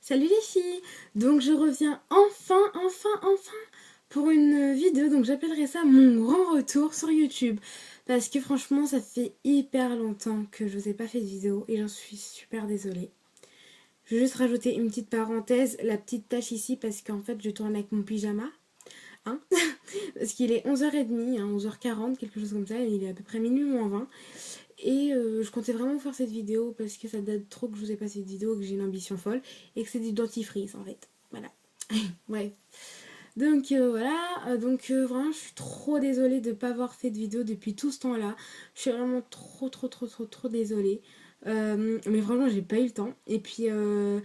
Salut les filles! Donc je reviens enfin pour une vidéo, donc j'appellerai ça mon grand retour sur YouTube. Parce que franchement ça fait hyper longtemps que je vous ai pas fait de vidéo et j'en suis super désolée. Je vais juste rajouter une petite parenthèse, la petite tâche ici parce qu'en fait je tourne avec mon pyjama. Hein parce qu'il est 11h30, hein, 11h40, quelque chose comme ça, et il est à peu près minuit moins 20. Et je comptais vraiment faire cette vidéo parce que ça date trop que je vous ai pas cette vidéo, que j'ai une ambition folle et que c'est du dentifrice en fait. Voilà. Bref. Donc voilà, vraiment je suis trop désolée de ne pas avoir fait de vidéo depuis tout ce temps-là. Je suis vraiment trop désolée. Mais vraiment j'ai pas eu le temps. Et puis en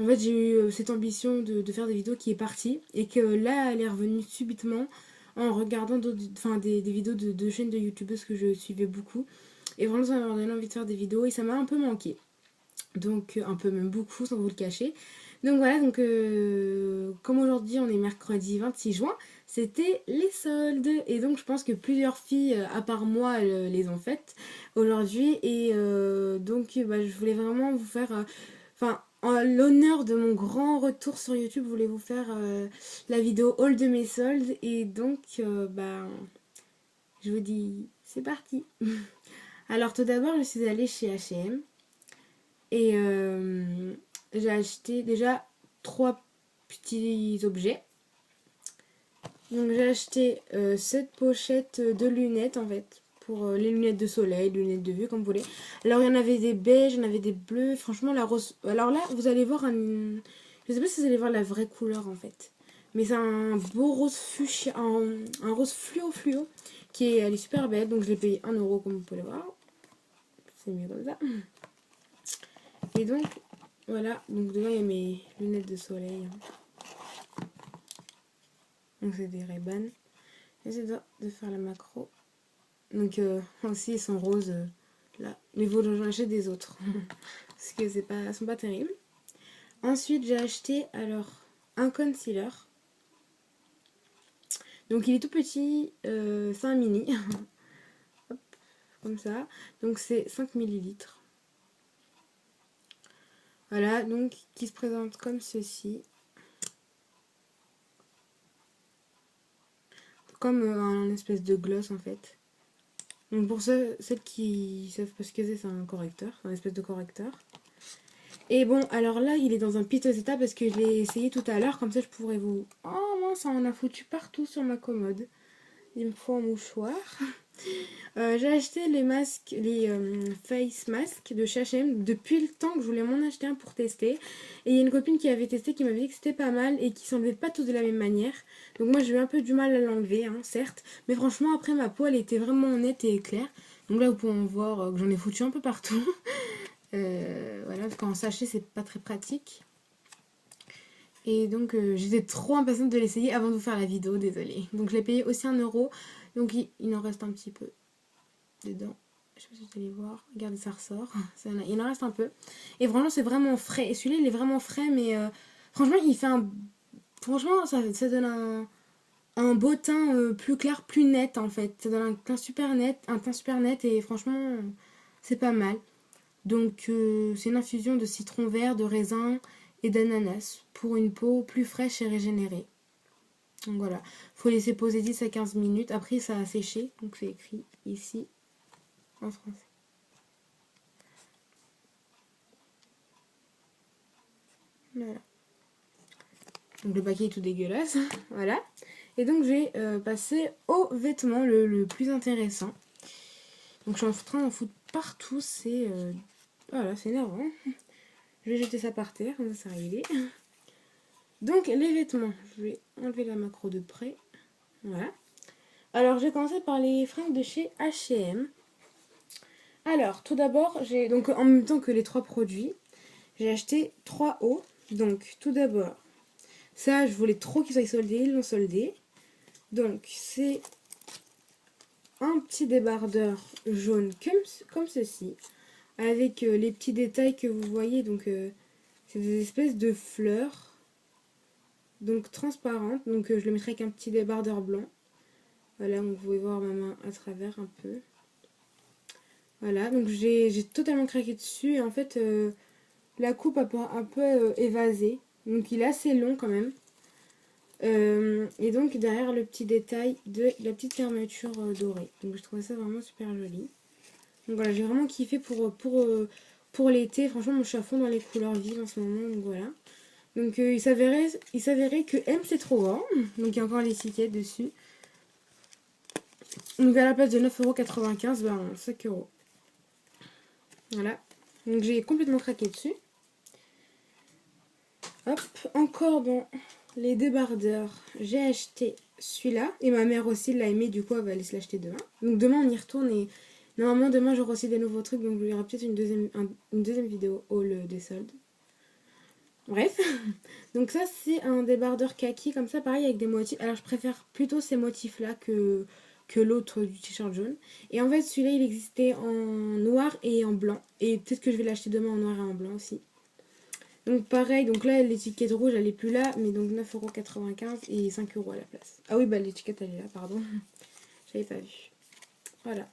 fait j'ai eu cette ambition de faire des vidéos qui est partie et que là elle est revenue subitement en regardant des vidéos de chaînes de youtubeuses que je suivais beaucoup. Et vraiment, ça m'a donné envie de faire des vidéos et ça m'a un peu manqué. Donc, un peu, même beaucoup, sans vous le cacher. Donc voilà, comme aujourd'hui on est mercredi 26 juin, c'était les soldes. Et donc je pense que plusieurs filles, à part moi, les ont faites aujourd'hui. Et je voulais vraiment vous faire... en l'honneur de mon grand retour sur YouTube, je voulais vous faire la vidéo haul de mes soldes. Et donc, je vous dis, c'est parti. Alors tout d'abord, je suis allée chez H&M et j'ai acheté déjà trois petits objets. Donc j'ai acheté cette pochette de lunettes en fait, pour les lunettes de soleil, lunettes de vue comme vous voulez. Alors il y en avait des beiges, il y en avait des bleus, franchement la rose... Alors là vous allez voir Je sais pas si vous allez voir la vraie couleur en fait. Mais c'est un beau rose fuchsia, un rose fluo elle est super belle, donc je l'ai payé 1 € comme vous pouvez le voir. C'est mieux comme ça. Et donc, voilà. Donc, dedans, il y a mes lunettes de soleil. Donc, c'est des Ray-Ban. J'essaie de faire la macro. Donc, aussi, ils sont roses. Là. Mais faut que j'en achète des autres. Parce que elles sont pas terribles. Ensuite, j'ai acheté, alors, un concealer. Donc, il est tout petit. C'est un mini. Hop, comme ça. Donc, c'est 5 millilitres. Voilà, donc, qui se présente comme ceci. Comme un espèce de gloss en fait. Donc pour celles qui savent pas ce que c'est un correcteur, un espèce de correcteur. Et bon, alors là, il est dans un piteux état parce que je l'ai essayé tout à l'heure, comme ça je pourrais vous... Oh mince, ça en a foutu partout sur ma commode. Il me faut un mouchoir. J'ai acheté les masques, les face masks de chez H&M depuis le temps que je voulais m'en acheter un pour tester. Et il y a une copine qui avait testé, qui m'avait dit que c'était pas mal et qui s'enlevaient pas tous de la même manière. Donc moi j'ai eu un peu du mal à l'enlever, hein, certes. Mais franchement après ma peau elle était vraiment nette et claire. Donc là vous pouvez voir que j'en ai foutu un peu partout. Voilà, parce qu'en sachet c'est pas très pratique. Et donc j'étais trop impatiente de l'essayer avant de vous faire la vidéo, désolée. Donc je l'ai payé aussi 1 €. Donc il en reste un petit peu dedans. Je sais pas si vous allez voir. Regardez, ça ressort. Il en reste un peu. Et franchement, c'est vraiment frais. Et celui-là, il est vraiment frais, mais franchement, il fait un... Franchement, ça donne un beau teint plus clair, plus net, en fait. Ça donne un teint super net, et franchement, c'est pas mal. Donc, c'est une infusion de citron vert, de raisin et d'ananas pour une peau plus fraîche et régénérée. Donc voilà, faut laisser poser 10 à 15 minutes. Après, ça a séché, donc c'est écrit ici en français. Voilà. Donc le paquet est tout dégueulasse. Voilà. Et donc j'ai passé au vêtement le plus intéressant. Donc je suis en train d'en foutre partout. C'est voilà, c'est énervant. Je vais jeter ça par terre, comme ça c'est réglé. Donc les vêtements, je vais enlever la macro de près. Voilà. Alors j'ai commencé par les fringues de chez H&M. Alors tout d'abord, j'ai donc en même temps que les 3 produits, j'ai acheté 3 hauts. Donc tout d'abord, ça je voulais trop qu'ils soient soldés, ils l'ont soldé. Donc c'est un petit débardeur jaune comme ceci, avec les petits détails que vous voyez. Donc c'est des espèces de fleurs, donc transparentes. Donc je le mettrai avec un petit débardeur blanc. Voilà, donc vous pouvez voir ma main à travers un peu. Voilà, donc j'ai totalement craqué dessus. Et en fait, la coupe un peu évasée. Donc il est assez long quand même. Et donc derrière le petit détail de la petite fermeture dorée. Donc je trouvais ça vraiment super joli. Donc voilà, j'ai vraiment kiffé pour l'été. Franchement, moi, je suis à fond dans les couleurs vives en ce moment. Donc voilà. Donc il s'avérait que M c'est trop grand. Donc il y a encore l'étiquette dessus. Donc à la place de 9,95 €, ben 5 €. Voilà. Donc j'ai complètement craqué dessus. Hop, encore dans les débardeurs, j'ai acheté celui-là. Et ma mère aussi l'a aimé, du coup elle va aller se l'acheter demain. Donc demain on y retourne et normalement demain j'aurai aussi des nouveaux trucs. Donc il y aura peut-être une deuxième vidéo haul des soldes. Bref, donc ça c'est un débardeur kaki comme ça, pareil avec des motifs. Alors je préfère plutôt ces motifs là que l'autre du t-shirt jaune. Et en fait celui-là il existait en noir et en blanc. Et peut-être que je vais l'acheter demain en noir et en blanc aussi. Donc pareil, donc là l'étiquette rouge elle est plus là, mais donc 9,95 € et 5 € à la place. Ah oui bah l'étiquette elle est là, pardon. J'avais pas vu. Voilà.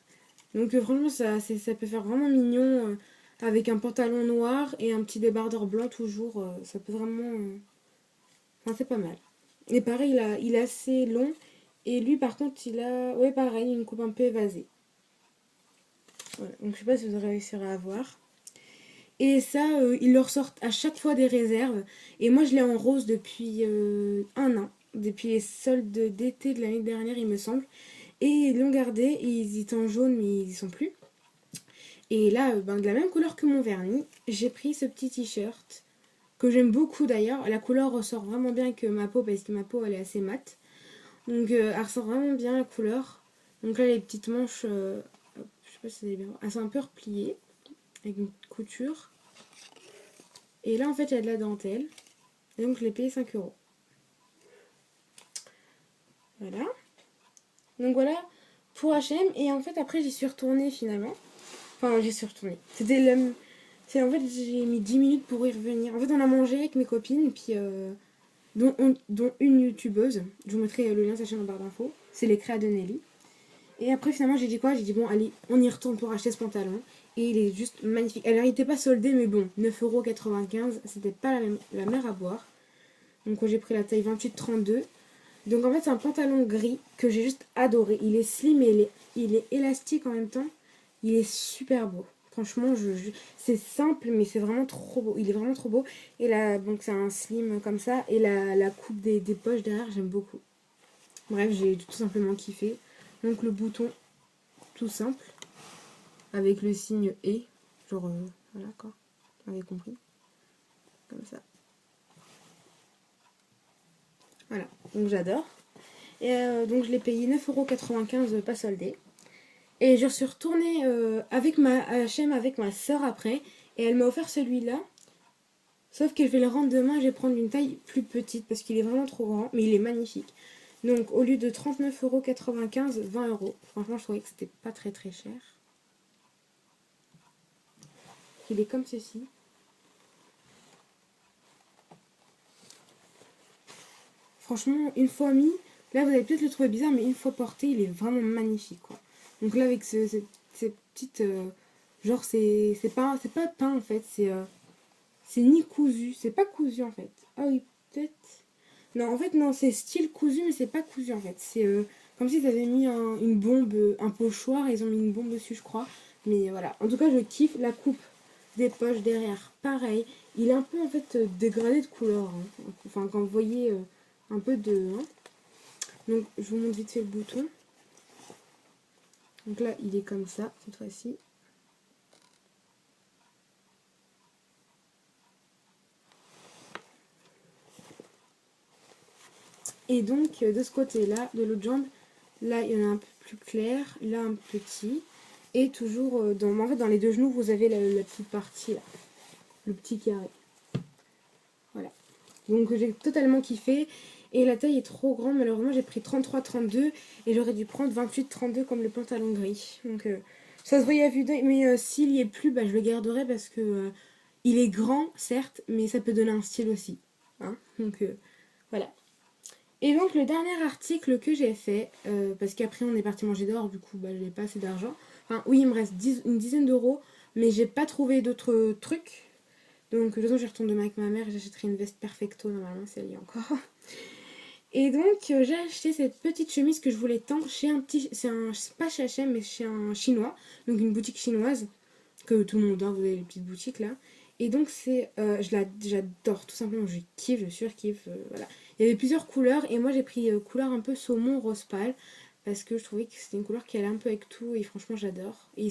Donc franchement ça peut faire vraiment mignon avec un pantalon noir et un petit débardeur blanc toujours. Ça peut vraiment... Enfin c'est pas mal. Et pareil il est assez long. Et lui par contre il a... Ouais pareil, une coupe un peu évasée. Voilà. Donc je sais pas si vous réussirez à voir. Et ça, ils leur sortent à chaque fois des réserves. Et moi, je l'ai en rose depuis un an. Depuis les soldes d'été de l'année dernière, il me semble. Et ils l'ont gardé. Et ils étaient en jaune, mais ils y sont plus. Et là, ben, de la même couleur que mon vernis, j'ai pris ce petit t-shirt. Que j'aime beaucoup d'ailleurs. La couleur ressort vraiment bien avec ma peau. Parce que ma peau, elle est assez mate. Donc, elle ressort vraiment bien la couleur. Donc là, les petites manches... je sais pas si c'est bien. Elles sont un peu repliées. Avec une couture. Et là, en fait, il y a de la dentelle. Et donc, je l'ai payé 5 €. Voilà. Donc, voilà pour H&M. Et en fait, après, j'y suis retournée finalement. Enfin, j'y suis retournée. En fait, j'ai mis 10 minutes pour y revenir. En fait, on a mangé avec mes copines. Puis, dont une youtubeuse. Je vous mettrai le lien de sa chaîne en barre d'infos. C'est les créas de Nelly. Et après, finalement, j'ai dit quoi? J'ai dit, bon, allez, on y retourne pour acheter ce pantalon. Et il est juste magnifique. Alors, il n'était pas soldé, mais bon, 9,95 €, c'était pas la mer à boire. Donc, j'ai pris la taille 28-32. Donc, en fait, c'est un pantalon gris que j'ai juste adoré. Il est slim et il est élastique en même temps. Il est super beau. Franchement, c'est simple, mais c'est vraiment trop beau. Il est vraiment trop beau. Et là, donc, c'est un slim comme ça. Et la coupe des poches derrière, j'aime beaucoup. Bref, j'ai tout simplement kiffé. Donc, le bouton tout simple, avec le signe et, genre, voilà quoi, vous avez compris, comme ça. Voilà, donc j'adore. Et donc je l'ai payé 9,95 € pas soldé. Et je suis retournée avec ma H&M avec ma soeur après, et elle m'a offert celui-là. Sauf que je vais le rendre demain, je vais prendre une taille plus petite parce qu'il est vraiment trop grand, mais il est magnifique. Donc au lieu de 39,95 €, 20 €. Franchement, je trouvais que c'était pas très très cher. Il est comme ceci. Franchement, une fois mis, là vous allez peut-être le trouver bizarre, mais une fois porté, il est vraiment magnifique quoi. Donc là avec ces petites... genre c'est pas peint en fait, c'est ni cousu, c'est pas cousu en fait. Ah oui, peut-être... Non, en fait non, c'est style cousu, mais c'est pas cousu en fait. C'est comme s'ils avaient mis une bombe, un pochoir, et ils ont mis une bombe dessus je crois. Mais voilà, en tout cas je kiffe la coupe des poches derrière, pareil. Il est un peu en fait dégradé de couleur, hein. Enfin quand vous voyez un peu de... hein. Donc je vous montre vite fait le bouton. Donc là il est comme ça cette fois-ci. Et donc de ce côté-là, de l'autre jambe, là il y en a un peu plus clair, là un petit. Et toujours en fait, dans les deux genoux, vous avez la petite partie là, le petit carré. Voilà. Donc j'ai totalement kiffé. Et la taille est trop grande, malheureusement j'ai pris 33-32 et j'aurais dû prendre 28-32 comme le pantalon gris. Donc ça se voyait à vue d'œil, mais s'il y est plus, bah, je le garderai parce que il est grand, certes, mais ça peut donner un style aussi. Hein, donc voilà. Et donc le dernier article que j'ai fait, parce qu'après on est parti manger dehors, du coup bah, j'ai pas assez d'argent. Enfin oui, il me reste une dizaine d'euros, mais j'ai pas trouvé d'autres trucs. Donc de toute façon, j'y retourne demain avec ma mère et j'achèterai une veste perfecto normalement, si elle y est encore. Et donc j'ai acheté cette petite chemise que je voulais tant chez un petit... C'est pas chez H&M mais chez un chinois. Donc une boutique chinoise que tout le monde a, vous avez les petites boutiques là. Et donc j'adore tout simplement, je kiffe, je surkiffe, voilà. Il y avait plusieurs couleurs et moi j'ai pris couleur un peu saumon rose pâle parce que je trouvais que c'était une couleur qui allait un peu avec tout et franchement j'adore. Et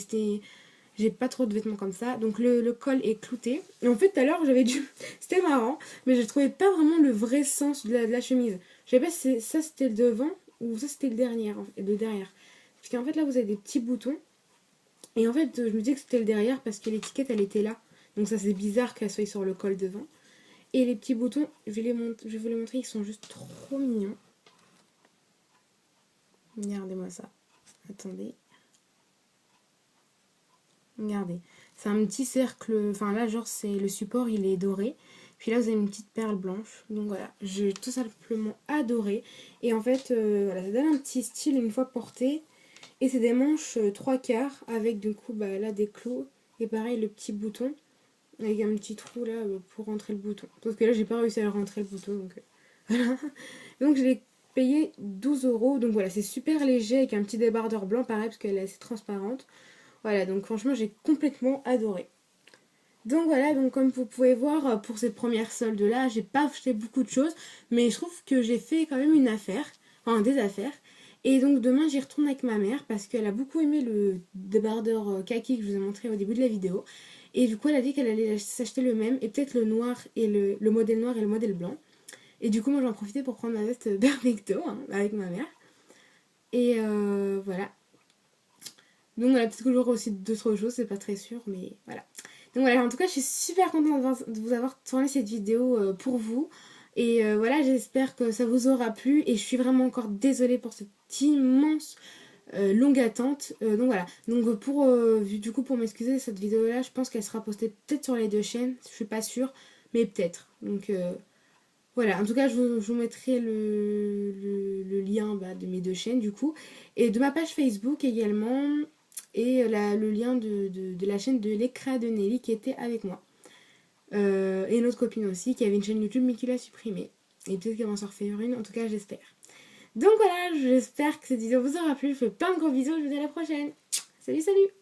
j'ai pas trop de vêtements comme ça, donc le col est clouté. Et en fait tout à l'heure j'avais dû, c'était marrant, mais je trouvais pas vraiment le vrai sens de la chemise. Je sais pas si ça c'était le devant ou ça c'était le derrière, le derrière. Parce qu'en fait là vous avez des petits boutons. Et en fait, je me disais que c'était le derrière parce que l'étiquette, elle était là. Donc ça, c'est bizarre qu'elle soit sur le col devant. Et les petits boutons, je vais vous les montrer, ils sont juste trop mignons. Regardez-moi ça. Attendez. Regardez. C'est un petit cercle. Enfin là, genre, c'est le support, il est doré. Puis là, vous avez une petite perle blanche. Donc voilà, j'ai tout simplement adoré. Et en fait, voilà, ça donne un petit style une fois porté. Et c'est des manches 3/4 avec du coup, bah, là, des clous. Et pareil, le petit bouton. Avec un petit trou là pour rentrer le bouton. Parce que là j'ai pas réussi à le rentrer le bouton donc voilà. Donc je l'ai payé 12 €. Donc voilà, c'est super léger avec un petit débardeur blanc pareil parce qu'elle est assez transparente. Voilà, donc franchement j'ai complètement adoré. Donc voilà, donc comme vous pouvez voir pour ces premières soldes là, j'ai pas acheté beaucoup de choses, mais je trouve que j'ai fait quand même une affaire, enfin des affaires. Et donc demain j'y retourne avec ma mère parce qu'elle a beaucoup aimé le débardeur kaki que je vous ai montré au début de la vidéo. Et du coup elle a dit qu'elle allait s'acheter le même et peut-être le noir et le modèle noir et le modèle blanc. Et du coup moi j'en profitais pour prendre ma veste perfecto hein, avec ma mère. Et voilà. Donc voilà, peut-être que j'aurai aussi d'autres choses, c'est pas très sûr, mais voilà. Donc voilà, en tout cas, je suis super contente de vous avoir tourné cette vidéo pour vous. Et voilà, j'espère que ça vous aura plu. Et je suis vraiment encore désolée pour cette immense longue attente. Donc voilà, donc du coup pour m'excuser, cette vidéo-là, je pense qu'elle sera postée peut-être sur les deux chaînes. Je suis pas sûre, mais peut-être. Donc voilà, en tout cas, je vous mettrai le lien de mes deux chaînes du coup. Et de ma page Facebook également. Et le lien de la chaîne de l'écran de Nelly qui était avec moi. Et une autre copine aussi qui avait une chaîne YouTube mais qui l'a supprimée. Et peut-être qu'elle va s'en refaire une, en tout cas j'espère. Donc voilà, j'espère que cette vidéo vous aura plu. Je vous fais plein de gros bisous, je vous dis à la prochaine. Salut, salut!